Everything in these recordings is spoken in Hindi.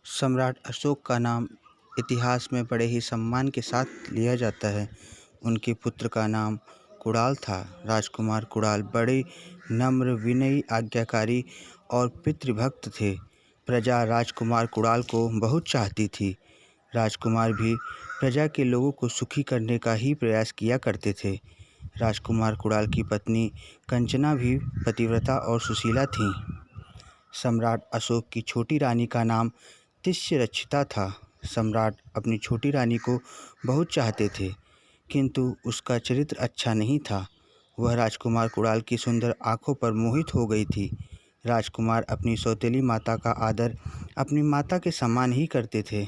सम्राट अशोक का नाम इतिहास में बड़े ही सम्मान के साथ लिया जाता है। उनके पुत्र का नाम कुणाल था। राजकुमार कुणाल बड़े नम्र, विनयी, आज्ञाकारी और पितृभक्त थे। प्रजा राजकुमार कुणाल को बहुत चाहती थी। राजकुमार भी प्रजा के लोगों को सुखी करने का ही प्रयास किया करते थे। राजकुमार कुणाल की पत्नी कंचना भी पतिव्रता और सुशीला थीं। सम्राट अशोक की छोटी रानी का नाम तिष्यरक्षिता था। सम्राट अपनी छोटी रानी को बहुत चाहते थे, किंतु उसका चरित्र अच्छा नहीं था। वह राजकुमार कुणाल की सुंदर आंखों पर मोहित हो गई थी। राजकुमार अपनी सौतेली माता का आदर अपनी माता के समान ही करते थे,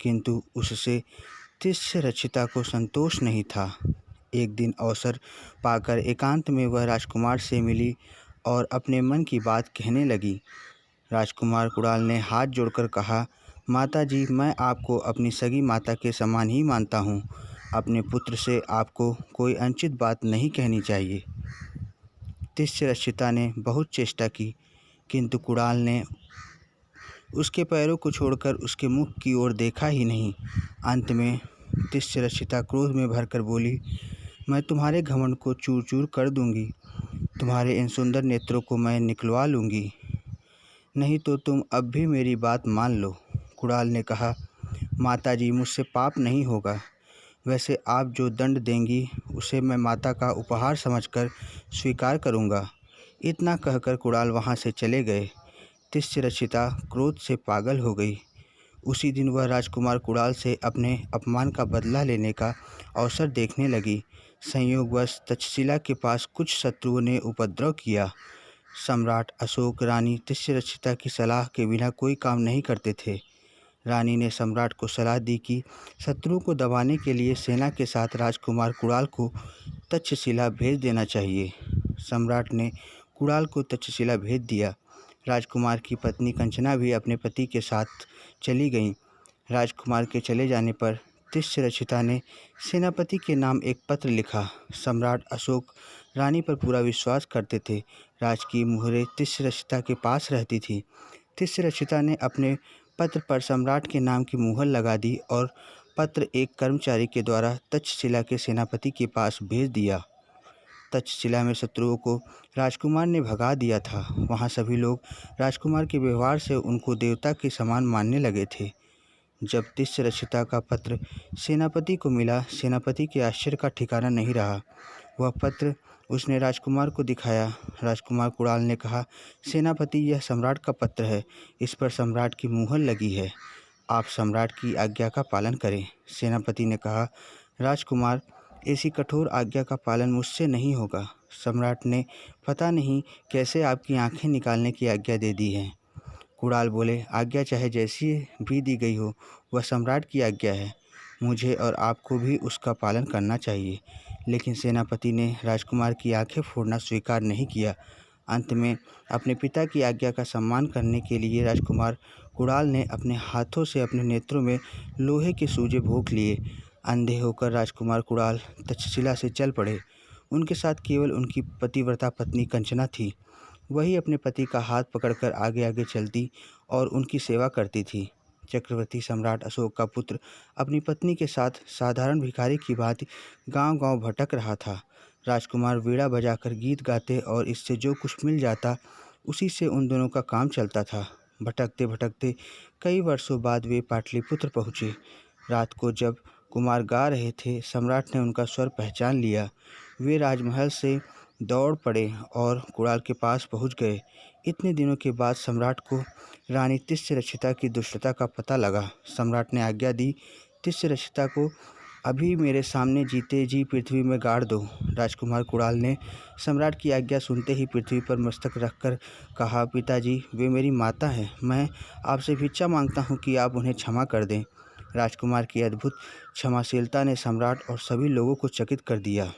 किंतु उससे तिष्यरक्षिता को संतोष नहीं था। एक दिन अवसर पाकर एकांत में वह राजकुमार से मिली और अपने मन की बात कहने लगी। राजकुमार कुणाल ने हाथ जोड़कर कहा, माता जी, मैं आपको अपनी सगी माता के समान ही मानता हूँ। अपने पुत्र से आपको कोई अनुचित बात नहीं कहनी चाहिए। तिष्यरक्षिता ने बहुत चेष्टा की, किंतु कुणाल ने उसके पैरों को छोड़कर उसके मुख की ओर देखा ही नहीं। अंत में तिष्यरक्षिता क्रोध में भरकर बोली, मैं तुम्हारे घमंड को चूर चूर कर दूंगी। तुम्हारे इन सुंदर नेत्रों को मैं निकलवा लूँगी, नहीं तो तुम अब भी मेरी बात मान लो। कुणाल ने कहा, माता जी, मुझसे पाप नहीं होगा। वैसे आप जो दंड देंगी उसे मैं माता का उपहार समझकर स्वीकार करूँगा। इतना कहकर कुणाल वहाँ से चले गए। तिष्यरक्षिता क्रोध से पागल हो गई। उसी दिन वह राजकुमार कुणाल से अपने अपमान का बदला लेने का अवसर देखने लगी। संयोगवश तक्षशिला के पास कुछ शत्रुओं ने उपद्रव किया। सम्राट अशोक रानी तिष्यरक्षिता की सलाह के बिना कोई काम नहीं करते थे। रानी ने सम्राट को सलाह दी कि शत्रुओं को दबाने के लिए सेना के साथ राजकुमार कुणाल को तक्षशिला भेज देना चाहिए। सम्राट ने कुणाल को तक्षशिला भेज दिया। राजकुमार की पत्नी कंचना भी अपने पति के साथ चली गईं। राजकुमार के चले जाने पर तिष्यरक्षिता ने सेनापति के नाम एक पत्र लिखा। सम्राट अशोक रानी पर पूरा विश्वास करते थे। राज की मुहरें तिष्यरक्षिता के पास रहती थी। तिष्यरक्षिता ने अपने पत्र पर सम्राट के नाम की मुहर लगा दी और पत्र एक कर्मचारी के द्वारा तक्षशिला के सेनापति के पास भेज दिया। तक्षशिला में शत्रुओं को राजकुमार ने भगा दिया था। वहाँ सभी लोग राजकुमार के व्यवहार से उनको देवता के समान मानने लगे थे। जब तिष्यरक्षिता का पत्र सेनापति को मिला, सेनापति के आश्चर्य का ठिकाना नहीं रहा। वह पत्र उसने राजकुमार को दिखाया। राजकुमार कुणाल ने कहा, सेनापति, यह सम्राट का पत्र है। इस पर सम्राट की मुहर लगी है। आप सम्राट की आज्ञा का पालन करें। सेनापति ने कहा, राजकुमार, ऐसी कठोर आज्ञा का पालन मुझसे नहीं होगा। सम्राट ने पता नहीं कैसे आपकी आंखें निकालने की आज्ञा दे दी है। कुणाल बोले, आज्ञा चाहे जैसी भी दी गई हो, वह सम्राट की आज्ञा है। मुझे और आपको भी उसका पालन करना चाहिए। लेकिन सेनापति ने राजकुमार की आंखें फोड़ना स्वीकार नहीं किया। अंत में अपने पिता की आज्ञा का सम्मान करने के लिए राजकुमार कुणाल ने अपने हाथों से अपने नेत्रों में लोहे के सूजे भोंक लिए। अंधे होकर राजकुमार कुणाल तक्षशिला से चल पड़े। उनके साथ केवल उनकी पतिव्रता पत्नी कंचना थी। वही अपने पति का हाथ पकड़कर आगे आगे चलती और उनकी सेवा करती थी। चक्रवर्ती सम्राट अशोक का पुत्र अपनी पत्नी के साथ साधारण भिखारी की भांति गांव-गांव भटक रहा था। राजकुमार वीणा बजाकर गीत गाते और इससे जो कुछ मिल जाता उसी से उन दोनों का काम चलता था। भटकते भटकते कई वर्षों बाद वे पाटलिपुत्र पहुँचे। रात को जब कुमार गा रहे थे, सम्राट ने उनका स्वर पहचान लिया। वे राजमहल से दौड़ पड़े और कुणाल के पास पहुंच गए। इतने दिनों के बाद सम्राट को रानी तिष्यरक्षिता की दुष्टता का पता लगा। सम्राट ने आज्ञा दी, तिष्यरक्षिता को अभी मेरे सामने जीते जी पृथ्वी में गाड़ दो। राजकुमार कुणाल ने सम्राट की आज्ञा सुनते ही पृथ्वी पर मस्तक रखकर कहा, पिताजी, वे मेरी माता हैं। मैं आपसे भिक्षा मांगता हूँ कि आप उन्हें क्षमा कर दें। राजकुमार की अद्भुत क्षमाशीलता ने सम्राट और सभी लोगों को चकित कर दिया।